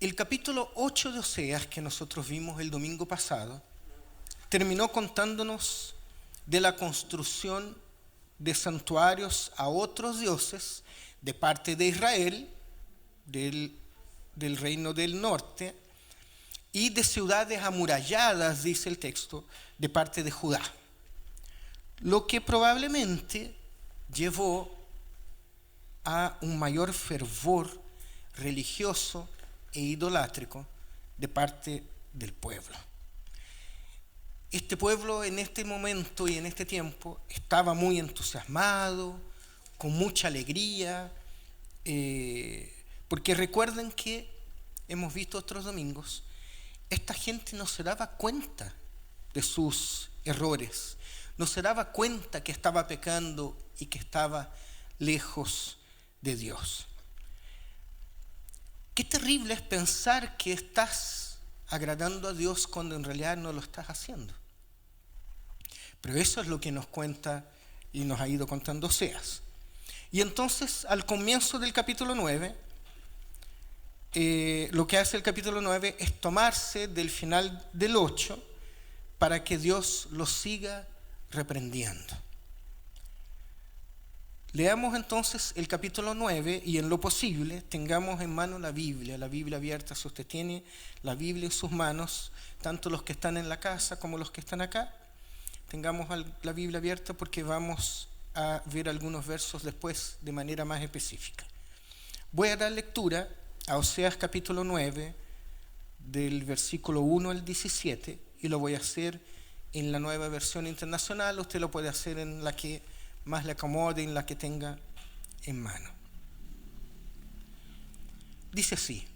El capítulo 8 de Oseas, que nosotros vimos el domingo pasado, terminó contándonos de la construcción de santuarios a otros dioses de parte de Israel, del reino del norte, y de ciudades amuralladas, dice el texto, de parte de Judá. Lo que probablemente llevó a un mayor fervor religioso e idolátrico de parte del pueblo. Este pueblo en este momento y en este tiempo estaba muy entusiasmado, con mucha alegría, porque recuerden que hemos visto otros domingos, esta gente no se daba cuenta de sus errores, no se daba cuenta que estaba pecando y que estaba lejos de Dios. Qué terrible es pensar que estás agradando a Dios cuando en realidad no lo estás haciendo. Pero eso es lo que nos cuenta y nos ha ido contando Oseas. Y entonces, al comienzo del capítulo 9, lo que hace el capítulo 9 es tomarse del final del 8 para que Dios los siga reprendiendo. Leamos entonces el capítulo 9 y en lo posible tengamos en mano la Biblia abierta. Si usted tiene la Biblia en sus manos, tanto los que están en la casa como los que están acá, tengamos la Biblia abierta porque vamos a ver algunos versos después de manera más específica. Voy a dar lectura a Oseas capítulo 9 del versículo 1 al 17 y lo voy a hacer en la Nueva Versión Internacional. Usted lo puede hacer en la que más le acomode, en la que tenga en mano. Dice así: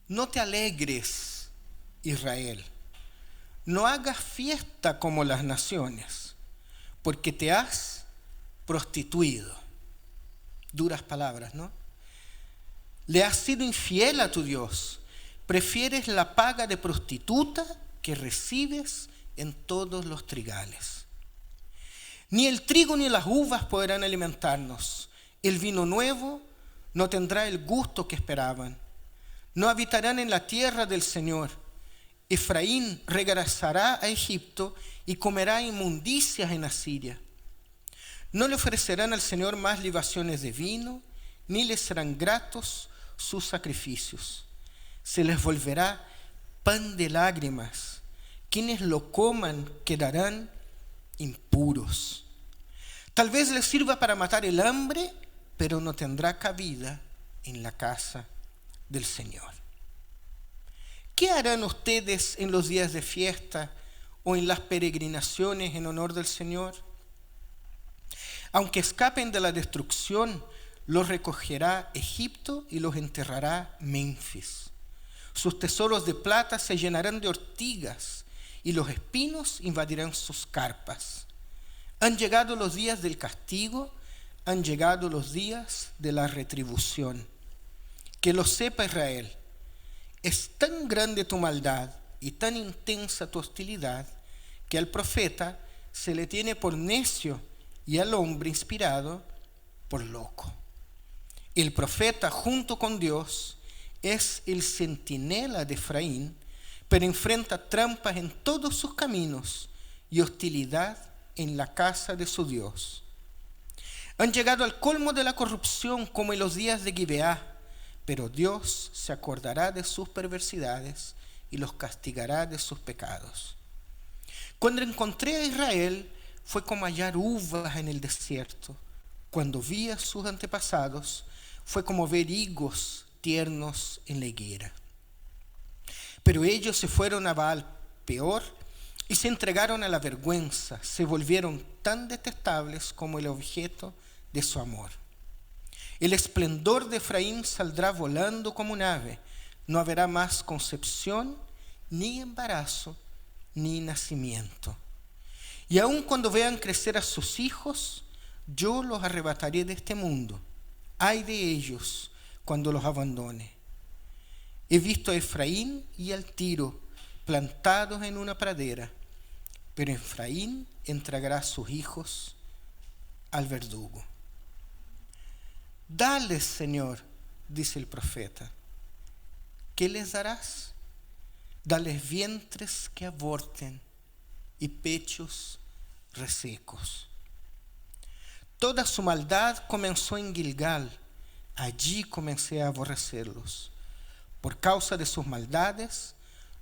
no te alegres, Israel, no hagas fiesta como las naciones, porque te has prostituido. Duras palabras, ¿no? Le has sido infiel a tu Dios, prefieres la paga de prostituta que recibes en todos los trigales. Ni el trigo ni las uvas podrán alimentarnos. El vino nuevo no tendrá el gusto que esperaban. No habitarán en la tierra del Señor. Efraín regresará a Egipto y comerá inmundicias en Asiria. No le ofrecerán al Señor más libaciones de vino, ni les serán gratos sus sacrificios. Se les volverá pan de lágrimas. Quienes lo coman quedarán impuros. Tal vez les sirva para matar el hambre, pero no tendrá cabida en la casa del Señor. ¿Qué harán ustedes en los días de fiesta o en las peregrinaciones en honor del Señor? Aunque escapen de la destrucción, los recogerá Egipto y los enterrará Memphis. Sus tesoros de plata se llenarán de ortigas y los espinos invadirán sus carpas. Han llegado los días del castigo, han llegado los días de la retribución. Que lo sepa Israel, es tan grande tu maldad y tan intensa tu hostilidad que al profeta se le tiene por necio y al hombre inspirado por loco. El profeta junto con Dios es el centinela de Efraín, pero enfrenta trampas en todos sus caminos y hostilidad en la casa de su Dios. Han llegado al colmo de la corrupción como en los días de Gibeá, pero Dios se acordará de sus perversidades y los castigará de sus pecados. Cuando encontré a Israel, fue como hallar uvas en el desierto. Cuando vi a sus antepasados, fue como ver higos tiernos en la higuera. Pero ellos se fueron a Baal peor y se entregaron a la vergüenza, se volvieron tan detestables como el objeto de su amor. El esplendor de Efraín saldrá volando como un ave, no habrá más concepción, ni embarazo, ni nacimiento. Y aun cuando vean crecer a sus hijos, yo los arrebataré de este mundo. Ay de ellos cuando los abandone. He visto a Efraín y al Tiro plantados en una pradera, pero Efraín entregará a sus hijos al verdugo. Dales, Señor, dice el profeta, ¿qué les darás? Dales vientres que aborten y pechos resecos. Toda su maldad comenzó en Gilgal, allí comencé a aborrecerlos. Por causa de sus maldades,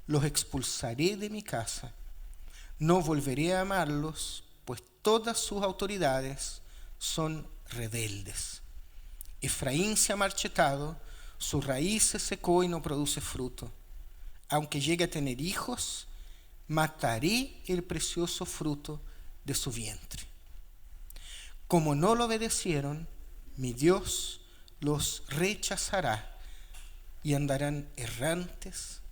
los expulsaré de mi casa. No volveré a amarlos, pues todas sus autoridades son rebeldes. Efraín se ha marchitado, su raíz se secó y no produce fruto. Aunque llegue a tener hijos, mataré el precioso fruto de su vientre. Como no lo obedecieron, mi Dios los rechazará y andarán errantes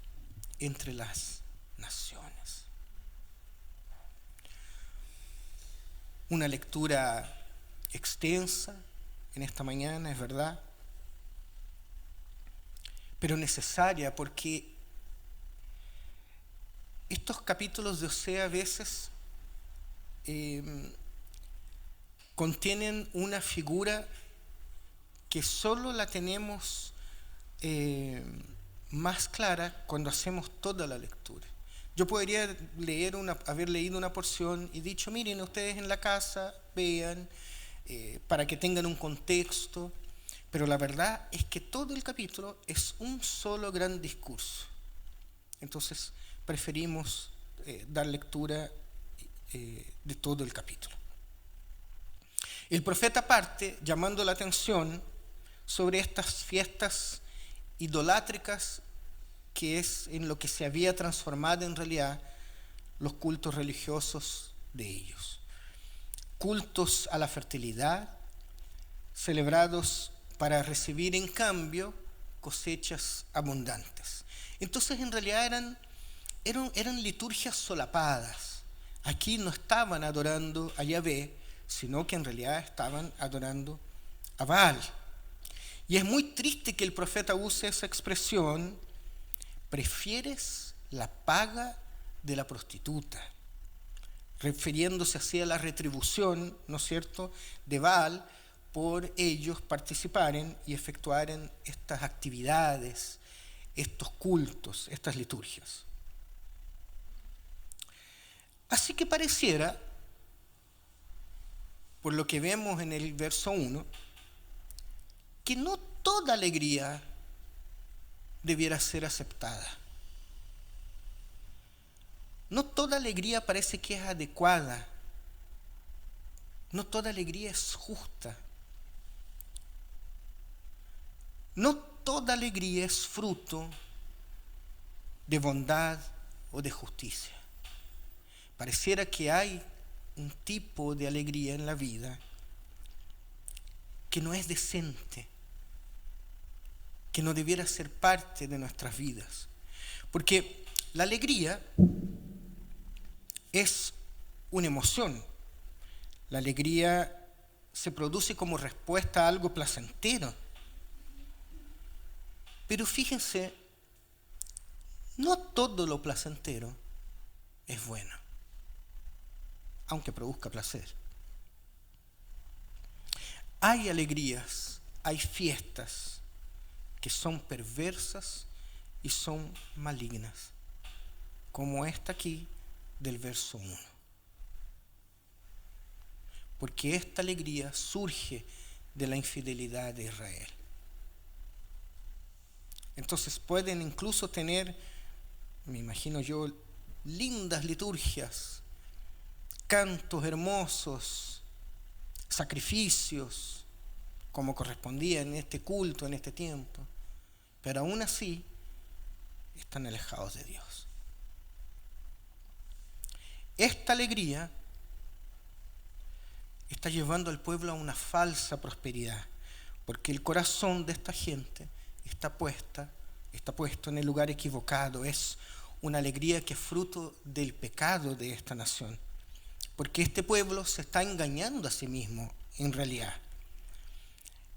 entre las naciones. Una lectura extensa en esta mañana, es verdad, pero necesaria, porque estos capítulos de Osea a veces contienen una figura que solo la tenemos más clara cuando hacemos toda la lectura. Yo podría haber leído una porción y dicho, miren, ustedes en la casa vean, para que tengan un contexto, pero la verdad es que todo el capítulo es un solo gran discurso. Entonces preferimos dar lectura de todo el capítulo. El profeta parte llamando la atención sobre estas fiestas idolátricas, que es en lo que se había transformado en realidad los cultos religiosos de ellos. Cultos a la fertilidad, celebrados para recibir en cambio cosechas abundantes. Entonces en realidad eran liturgias solapadas. Aquí no estaban adorando a Yahvé, sino que en realidad estaban adorando a Baal. Y es muy triste que el profeta use esa expresión: prefieres la paga de la prostituta, refiriéndose así a la retribución, ¿no es cierto?, de Baal por ellos participaren y efectuaren estas actividades, estos cultos, estas liturgias. Así que pareciera, por lo que vemos en el verso 1, que no toda alegría debiera ser aceptada. No toda alegría parece que es adecuada. No toda alegría es justa. No toda alegría es fruto de bondad o de justicia. Pareciera que hay un tipo de alegría en la vida que no es decente, que no debiera ser parte de nuestras vidas. Porque la alegría es una emoción. La alegría se produce como respuesta a algo placentero. Pero fíjense, no todo lo placentero es bueno, aunque produzca placer. Hay alegrías, hay fiestas que son perversas y son malignas, como esta aquí del verso 1. Porque esta alegría surge de la infidelidad de Israel. Entonces pueden incluso tener, me imagino yo, lindas liturgias, cantos hermosos, sacrificios, como correspondía en este culto, en este tiempo, pero aún así están alejados de Dios. Esta alegría está llevando al pueblo a una falsa prosperidad, porque el corazón de esta gente está puesto en el lugar equivocado. Es una alegría que es fruto del pecado de esta nación, porque este pueblo se está engañando a sí mismo en realidad.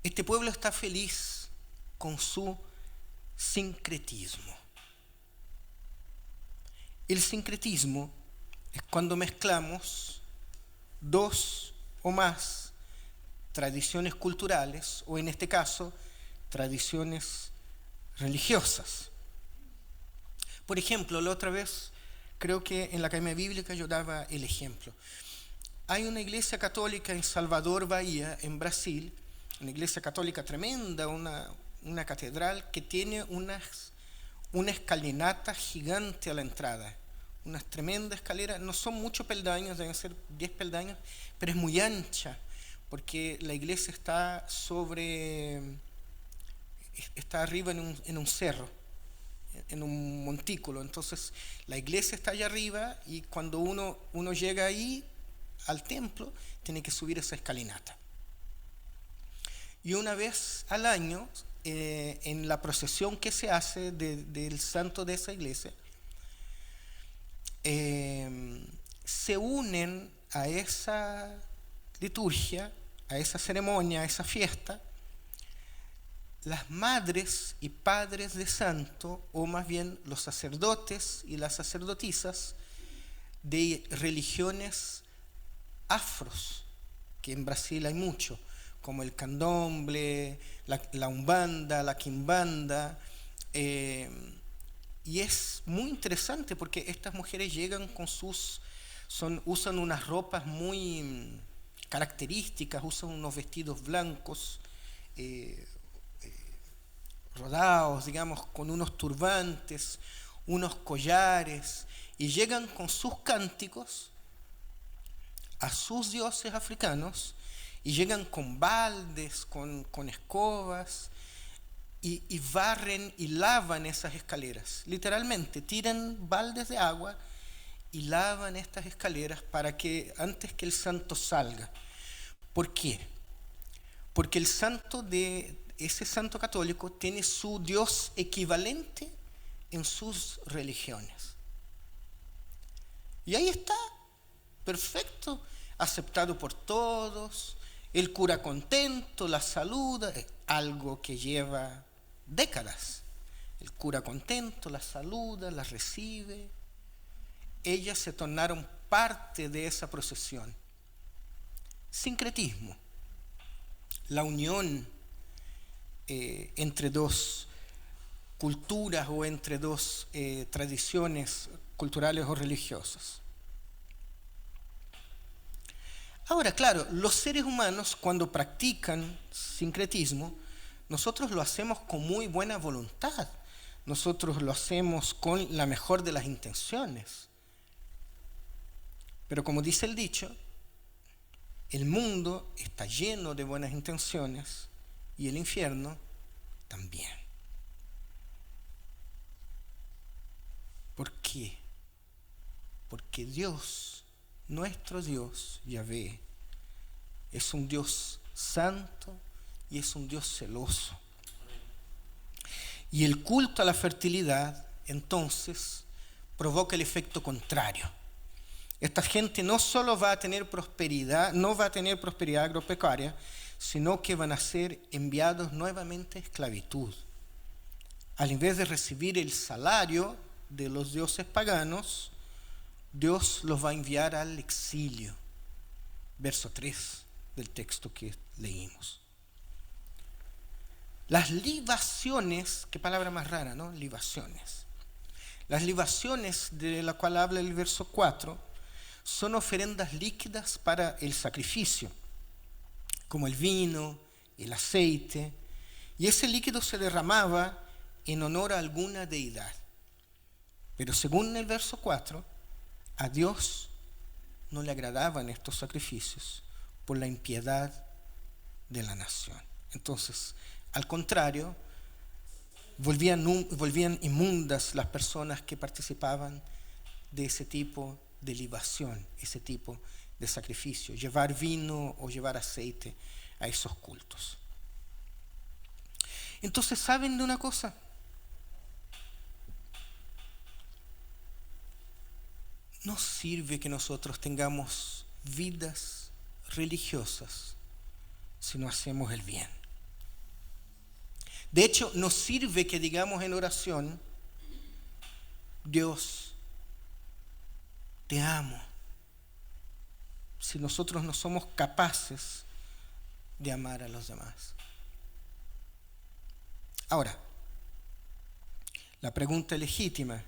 Este pueblo está feliz con su sincretismo. El sincretismo es cuando mezclamos dos o más tradiciones culturales, o en este caso, tradiciones religiosas. Por ejemplo, la otra vez, creo que en la Academia Bíblica yo daba el ejemplo. Hay una iglesia católica en Salvador, Bahía, en Brasil, una iglesia católica tremenda, una catedral que tiene una escalinata gigante a la entrada, unas tremendas escaleras, no son muchos peldaños, deben ser 10 peldaños, pero es muy ancha, porque la iglesia está arriba en un cerro, en un montículo. Entonces la iglesia está allá arriba y cuando uno llega ahí al templo, tiene que subir esa escalinata. Y una vez al año, en la procesión que se hace del santo de esa iglesia, se unen a esa liturgia, a esa ceremonia, a esa fiesta, las madres y padres de santo, o más bien los sacerdotes y las sacerdotisas de religiones afros, que en Brasil hay mucho, como el candomblé, la umbanda, la quimbanda, y es muy interesante porque estas mujeres llegan con usan unas ropas muy características, usan unos vestidos blancos, rodados, digamos, con unos turbantes, unos collares, y llegan con sus cánticos a sus dioses africanos, y llegan con baldes, con escobas, y barren y lavan esas escaleras. Literalmente, tiran baldes de agua y lavan estas escaleras para que antes que el santo salga. ¿Por qué? Porque ese santo católico tiene su Dios equivalente en sus religiones. Y ahí está, perfecto, aceptado por todos, el cura contento, la saluda, algo que lleva décadas. El cura contento, la saluda, la recibe. Ellas se tornaron parte de esa procesión. Sincretismo, la unión entre dos culturas o entre dos tradiciones culturales o religiosas. Ahora, claro, los seres humanos cuando practican sincretismo, nosotros lo hacemos con muy buena voluntad, nosotros lo hacemos con la mejor de las intenciones. Pero como dice el dicho, el mundo está lleno de buenas intenciones y el infierno también. ¿Por qué? Porque Dios, nuestro Dios, Yahvé, es un Dios santo y es un Dios celoso. Y el culto a la fertilidad, entonces, provoca el efecto contrario. Esta gente no solo va a tener prosperidad, no va a tener prosperidad agropecuaria, sino que van a ser enviados nuevamente a esclavitud. Al invés de recibir el salario de los dioses paganos, Dios los va a enviar al exilio. Verso 3 del texto que leímos. Las libaciones, qué palabra más rara, ¿no? Libaciones. Las libaciones de la cual habla el verso 4 son ofrendas líquidas para el sacrificio, como el vino, el aceite, y ese líquido se derramaba en honor a alguna deidad. Pero según el verso 4, a Dios no le agradaban estos sacrificios por la impiedad de la nación. Entonces, al contrario, volvían inmundas las personas que participaban de ese tipo de libación, ese tipo de sacrificio, llevar vino o llevar aceite a esos cultos. Entonces, ¿saben de una cosa? No sirve que nosotros tengamos vidas religiosas si no hacemos el bien. De hecho, no sirve que digamos en oración, Dios, te amo, si nosotros no somos capaces de amar a los demás. Ahora, la pregunta legítima,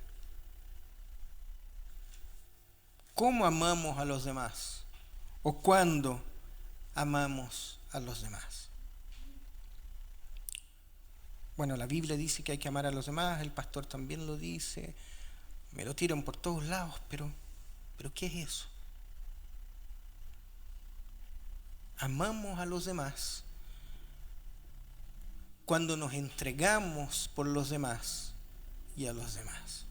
¿Cómo amamos a los demás? ¿O cuándo amamos a los demás? Bueno, la Biblia dice que hay que amar a los demás, el pastor también lo dice, me lo tiran por todos lados, pero ¿qué es eso? Amamos a los demás cuando nos entregamos por los demás y a los demás.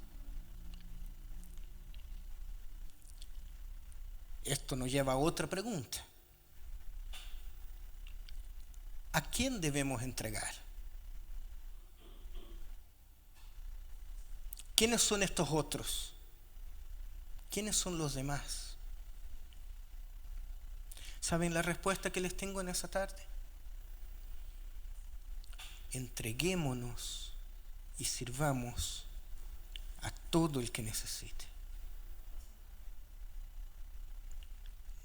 Esto nos lleva a otra pregunta. ¿A quién debemos entregar? ¿Quiénes son estos otros? ¿Quiénes son los demás? ¿Saben la respuesta que les tengo en esa tarde? Entreguémonos y sirvamos a todo el que necesite.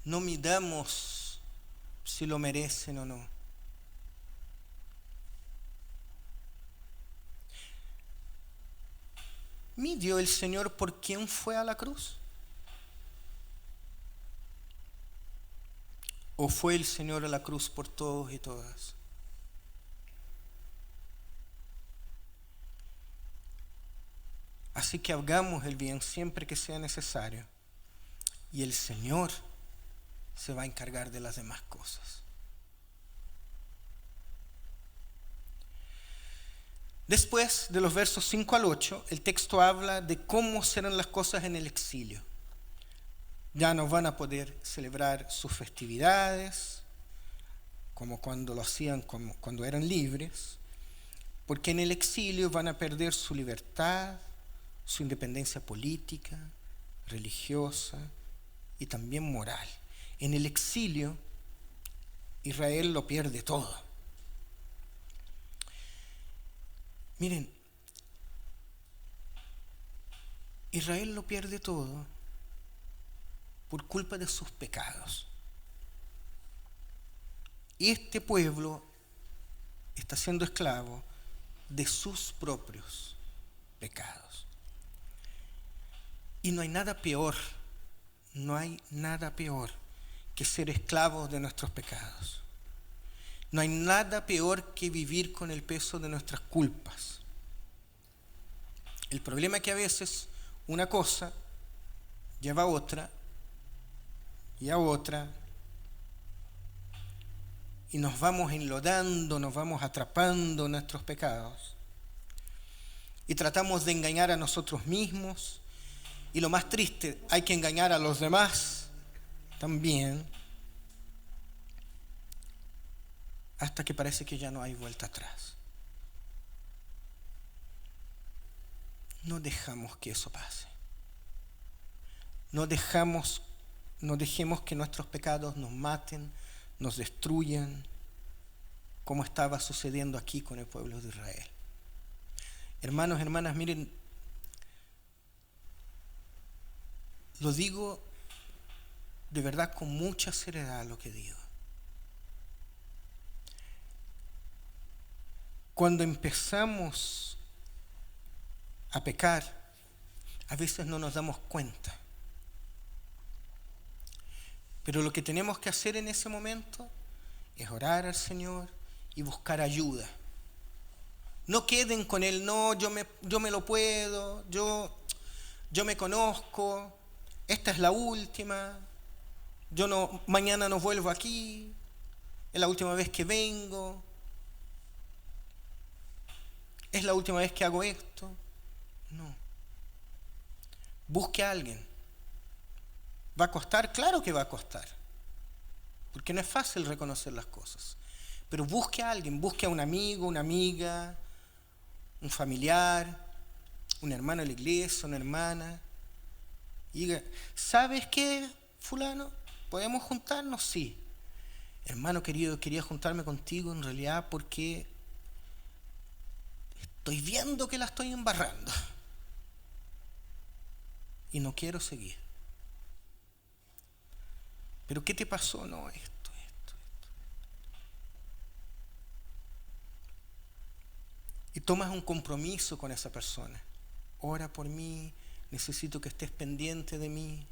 No midamos si lo merecen o no. ¿Midió el Señor por quién fue a la cruz? ¿O fue el Señor a la cruz por todos y todas? Así que hagamos el bien siempre que sea necesario, y el Señor se va a encargar de las demás cosas. Después de los versos 5 al 8, el texto habla de cómo serán las cosas en el exilio. Ya no van a poder celebrar sus festividades como cuando lo hacían, como cuando eran libres, porque en el exilio van a perder su libertad, su independencia política, religiosa y también moral. En el exilio, Israel lo pierde todo. Miren, Israel lo pierde todo por culpa de sus pecados. Y este pueblo está siendo esclavo de sus propios pecados. Y no hay nada peor que ser esclavos de nuestros pecados. No hay nada peor que vivir con el peso de nuestras culpas. El problema es que a veces una cosa lleva a otra y a otra, y nos vamos enlodando, nos vamos atrapando en nuestros pecados, y tratamos de engañar a nosotros mismos, y lo más triste, hay que engañar a los demás también, hasta que parece que ya no hay vuelta atrás. No dejamos que eso pase. No dejemos que nuestros pecados nos maten, nos destruyan, como estaba sucediendo aquí con el pueblo de Israel. Hermanos, hermanas, miren, lo digo de verdad con mucha seriedad lo que digo. Cuando empezamos a pecar, a veces no nos damos cuenta. Pero lo que tenemos que hacer en ese momento es orar al Señor y buscar ayuda. No queden con el no, yo me lo puedo, yo me conozco, esta es la última, mañana no vuelvo aquí, es la última vez que vengo, es la última vez que hago esto. No. Busque a alguien. ¿Va a costar? Claro que va a costar, porque no es fácil reconocer las cosas. Pero busque a alguien, busque a un amigo, una amiga, un familiar, un hermano de la iglesia, una hermana. Y diga, ¿sabes qué, fulano? ¿Podemos juntarnos? Sí. Hermano querido, quería juntarme contigo en realidad porque estoy viendo que la estoy embarrando y no quiero seguir. ¿Pero qué te pasó? No, esto. Y tomas un compromiso con esa persona. Ora por mí, necesito que estés pendiente de mí.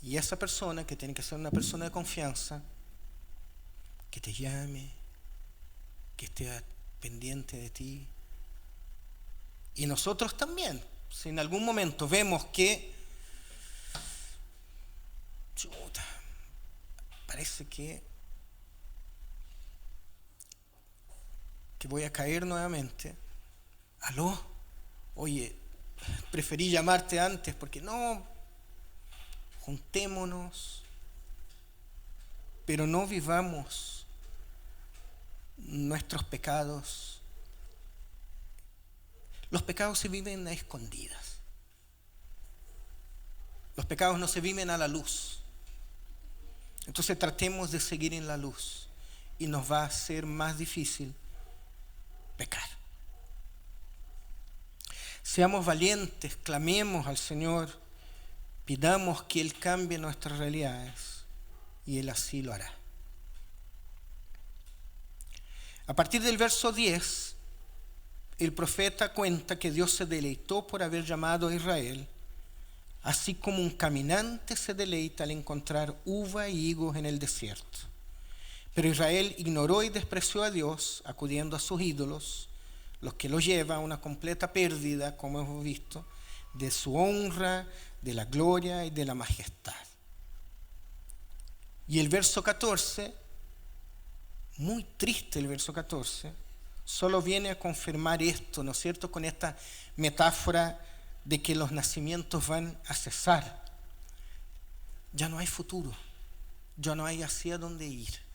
Y esa persona, que tiene que ser una persona de confianza, que te llame, que esté pendiente de ti. Y nosotros también, si en algún momento vemos que chuta, parece que voy a caer nuevamente. Aló, oye, preferí llamarte antes porque no, juntémonos, pero no vivamos nuestros pecados. Los pecados se viven a escondidas. Los pecados no se viven a la luz. Entonces tratemos de seguir en la luz y nos va a ser más difícil pecar. Seamos valientes, clamemos al Señor, pidamos que Él cambie nuestras realidades y Él así lo hará. A partir del verso 10, el profeta cuenta que Dios se deleitó por haber llamado a Israel, así como un caminante se deleita al encontrar uva y higos en el desierto. Pero Israel ignoró y despreció a Dios, acudiendo a sus ídolos, los que lo lleva a una completa pérdida, como hemos visto, de su honra, de la gloria y de la majestad. Y el verso 14, muy triste el verso 14, solo viene a confirmar esto, ¿no es cierto?, con esta metáfora de que los nacimientos van a cesar. Ya no hay futuro, ya no hay hacia dónde ir.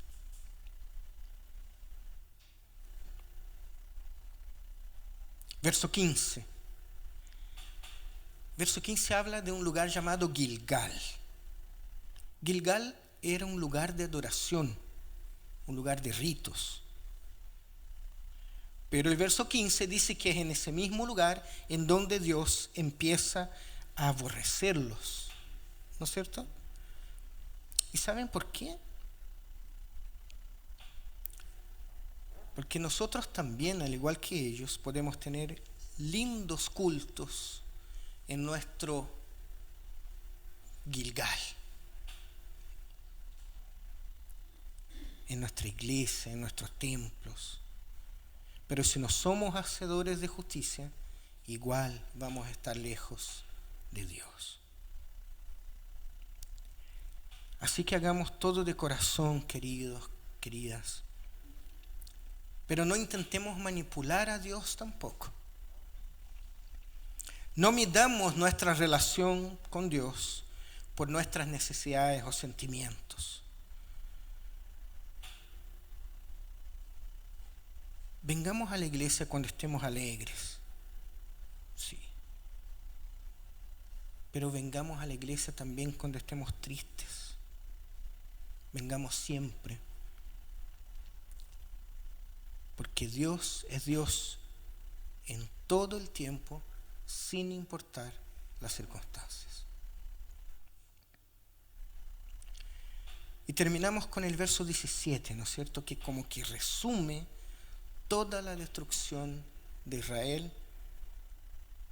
Verso 15. Verso 15 habla de un lugar llamado Gilgal. Gilgal era un lugar de adoración, un lugar de ritos. Pero el verso 15 dice que es en ese mismo lugar en donde Dios empieza a aborrecerlos. ¿No es cierto? ¿Y saben por qué? Porque nosotros también, al igual que ellos, podemos tener lindos cultos en nuestro Gilgal, en nuestra iglesia, en nuestros templos. Pero si no somos hacedores de justicia, igual vamos a estar lejos de Dios. Así que hagamos todo de corazón, queridos, queridas. Pero no intentemos manipular a Dios tampoco. No midamos nuestra relación con Dios por nuestras necesidades o sentimientos. Vengamos a la iglesia cuando estemos alegres, sí. Pero vengamos a la iglesia también cuando estemos tristes. Vengamos siempre. Porque Dios es Dios en todo el tiempo, sin importar las circunstancias. Y terminamos con el verso 17, ¿no es cierto?, que como que resume toda la destrucción de Israel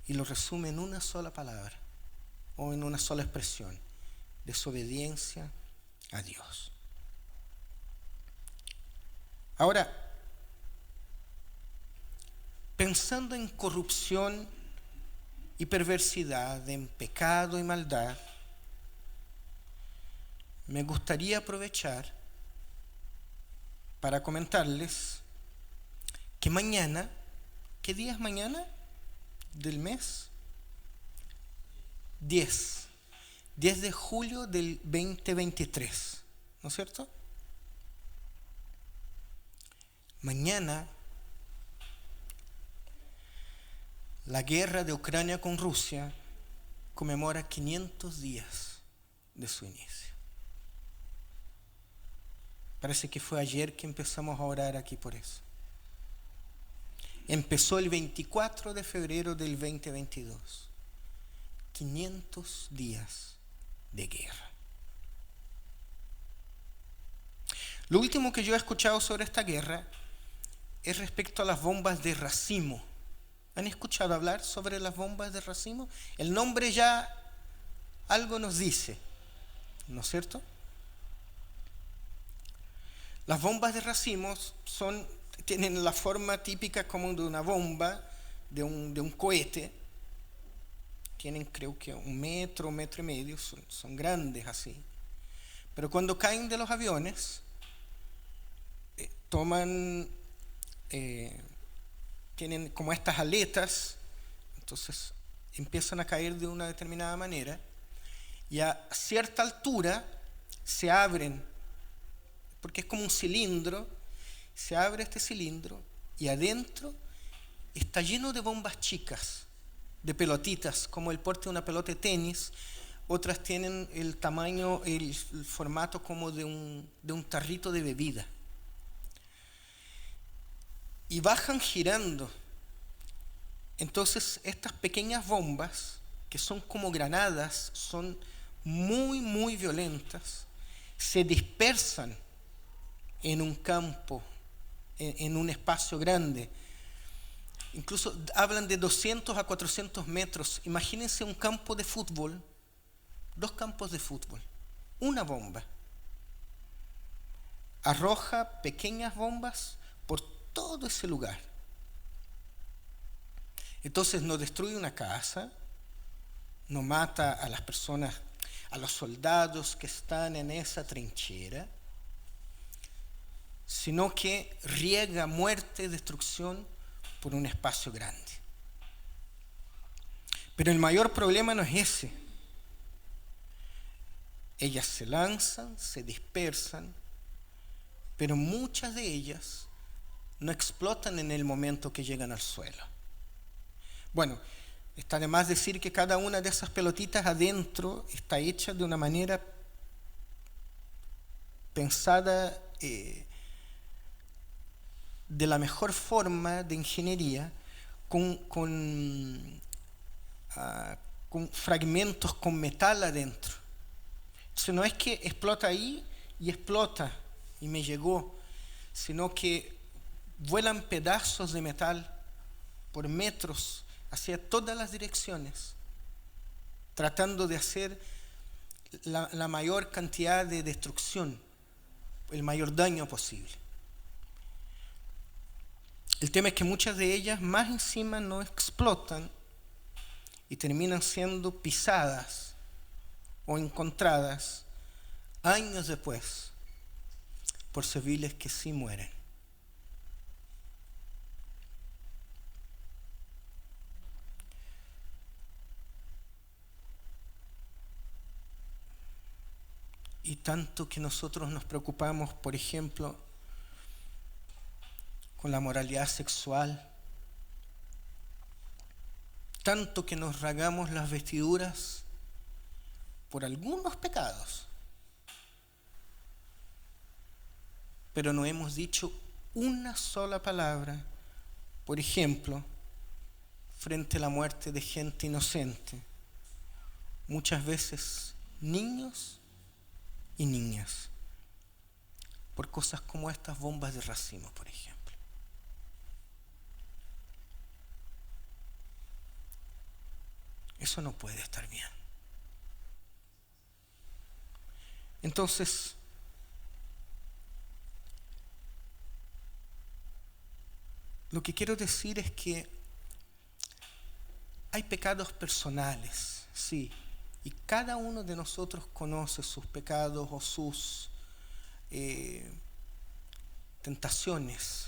y lo resume en una sola palabra o en una sola expresión: desobediencia a Dios. Ahora, pensando en corrupción y perversidad, en pecado y maldad, me gustaría aprovechar para comentarles que mañana, ¿qué día es mañana del mes? 10 de julio del 2023, ¿no es cierto? Mañana la guerra de Ucrania con Rusia conmemora 500 días de su inicio. Parece que fue ayer que empezamos a orar aquí por eso. Empezó el 24 de febrero del 2022. 500 días de guerra. Lo último que yo he escuchado sobre esta guerra es respecto a las bombas de racimo. ¿Han escuchado hablar sobre las bombas de racimo? El nombre ya algo nos dice. ¿no es cierto? Las bombas de racimos tienen la forma típica como de una bomba, de un cohete. Tienen creo que 1 metro y medio, son grandes así. Pero cuando caen de los aviones, tienen como estas aletas, entonces empiezan a caer de una determinada manera y a cierta altura se abren, porque es como un cilindro, se abre este cilindro y adentro está lleno de bombas chicas, de pelotitas, como el porte de una pelota de tenis. Otras tienen el tamaño, el formato como de un tarrito de bebida. Y bajan girando. Entonces estas pequeñas bombas, que son como granadas, son muy, muy violentas, se dispersan en un campo, en un espacio grande. Incluso hablan de 200 a 400 metros. Imagínense un campo de fútbol, 2 campos de fútbol, una bomba. Arroja pequeñas bombas por todo ese lugar. Entonces no destruye una casa, no mata a las personas, a los soldados que están en esa trinchera, sino que riega muerte y destrucción por un espacio grande. Pero el mayor problema no es ese. Ellas se lanzan, se dispersan, pero muchas de ellas no explotan en el momento que llegan al suelo. Bueno, está de más decir que cada una de esas pelotitas adentro está hecha de una manera pensada de la mejor forma de ingeniería, con fragmentos con metal adentro. Entonces no es que explota ahí y explota y me llegó, sino que vuelan pedazos de metal por metros hacia todas las direcciones, tratando de hacer la mayor cantidad de destrucción, el mayor daño posible. El tema es que muchas de ellas más encima no explotan y terminan siendo pisadas o encontradas años después por civiles que sí mueren. Y tanto que nosotros nos preocupamos, por ejemplo, con la moralidad sexual, tanto que nos rasgamos las vestiduras por algunos pecados, pero no hemos dicho una sola palabra, por ejemplo, frente a la muerte de gente inocente, muchas veces niños y niñas, por cosas como estas bombas de racimo, por ejemplo. Eso no puede estar bien. Entonces, lo que quiero decir es que hay pecados personales, sí, y cada uno de nosotros conoce sus pecados o sus tentaciones,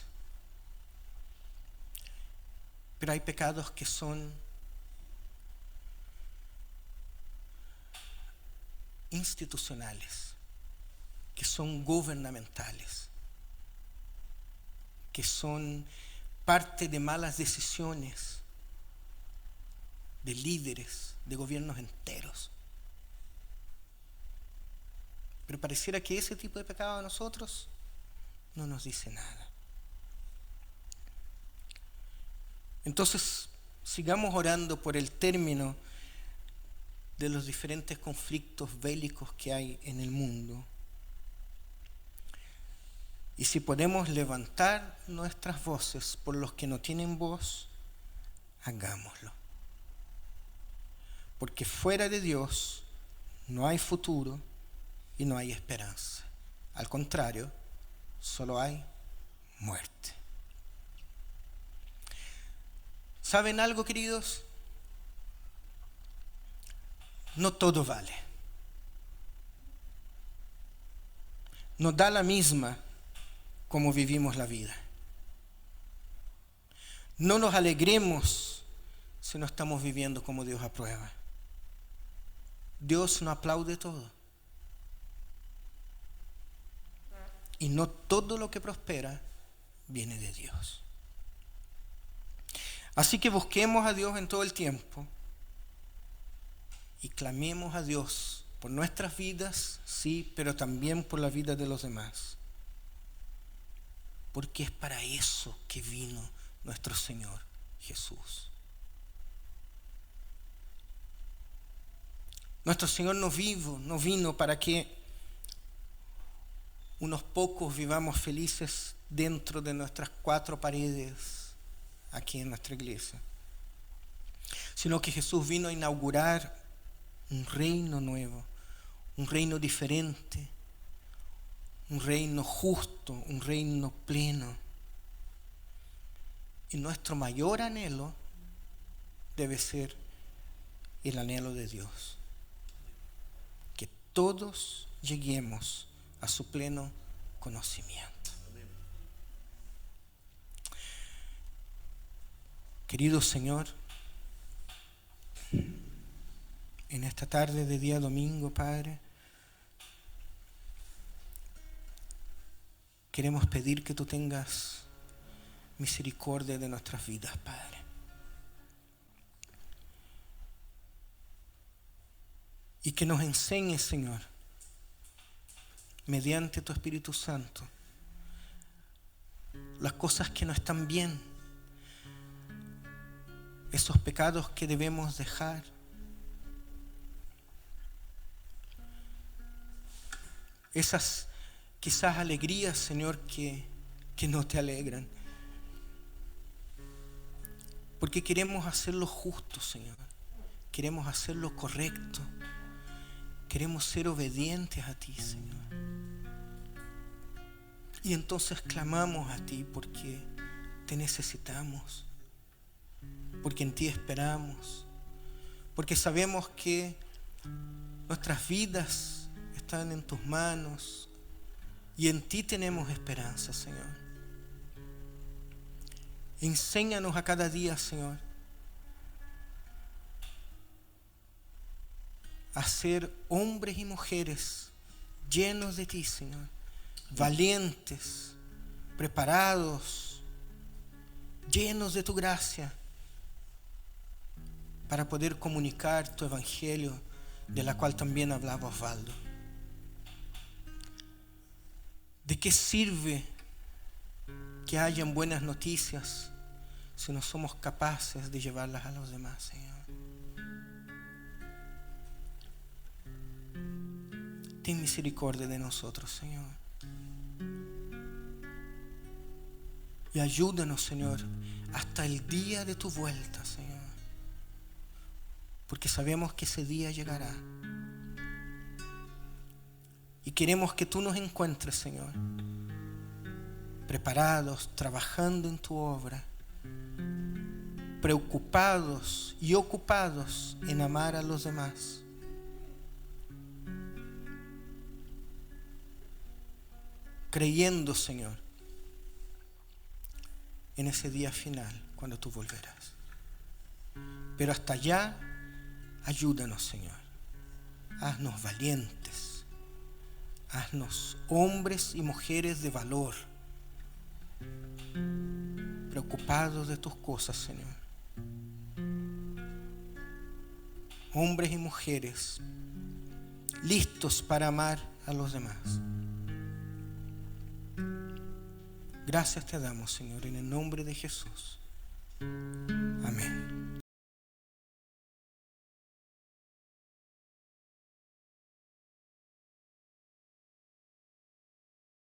pero hay pecados que son institucionales, que son gubernamentales, que son parte de malas decisiones de líderes, de gobiernos enteros. Pero pareciera que ese tipo de pecado a nosotros no nos dice nada. Entonces, sigamos orando por el término de los diferentes conflictos bélicos que hay en el mundo. Y si podemos levantar nuestras voces por los que no tienen voz, hagámoslo. Porque fuera de Dios no hay futuro, y no hay esperanza. Al contrario, solo hay muerte. ¿Saben algo, queridos? No todo vale. Nos da la misma como vivimos la vida. No nos alegremos si no estamos viviendo como Dios aprueba. Dios no aplaude todo. Y no todo lo que prospera viene de Dios. Así que busquemos a Dios en todo el tiempo y clamemos a Dios por nuestras vidas, sí, pero también por la vida de los demás. Porque es para eso que vino nuestro Señor Jesús. Nuestro Señor no vino para que unos pocos vivamos felices dentro de nuestras cuatro paredes aquí en nuestra iglesia, sino que Jesús vino a inaugurar un reino nuevo, un reino diferente, un reino justo, un reino pleno. Y nuestro mayor anhelo debe ser el anhelo de Dios. Que todos lleguemos a su pleno conocimiento. Querido Señor, en esta tarde de día domingo, Padre, queremos pedir que tú tengas misericordia de nuestras vidas, Padre. Y que nos enseñes, Señor, mediante tu Espíritu Santo, las cosas que no están bien, esos pecados que debemos dejar, esas quizás alegrías, Señor, que no te alegran, porque queremos hacer lo justo, Señor, queremos hacer lo correcto, queremos ser obedientes a ti, Señor. Y entonces clamamos a ti porque te necesitamos, porque en ti esperamos, porque sabemos que nuestras vidas están en tus manos y en ti tenemos esperanza, Señor. Enséñanos a cada día, Señor, a ser hombres y mujeres llenos de ti, Señor, valientes, preparados, llenos de tu gracia, para poder comunicar tu evangelio, de la cual también hablaba Osvaldo. ¿De qué sirve que hayan buenas noticias si no somos capaces de llevarlas a los demás, Señor? Ten misericordia de nosotros, Señor. Y ayúdanos, Señor, hasta el día de tu vuelta, Señor. Porque sabemos que ese día llegará. Y queremos que tú nos encuentres, Señor, preparados, trabajando en tu obra, preocupados y ocupados en amar a los demás. Creyendo, Señor, en ese día final, cuando tú volverás. Pero hasta allá, ayúdanos, Señor. Haznos valientes. Haznos hombres y mujeres de valor, preocupados de tus cosas, Señor. Hombres y mujeres listos para amar a los demás. Gracias te damos, Señor, en el nombre de Jesús.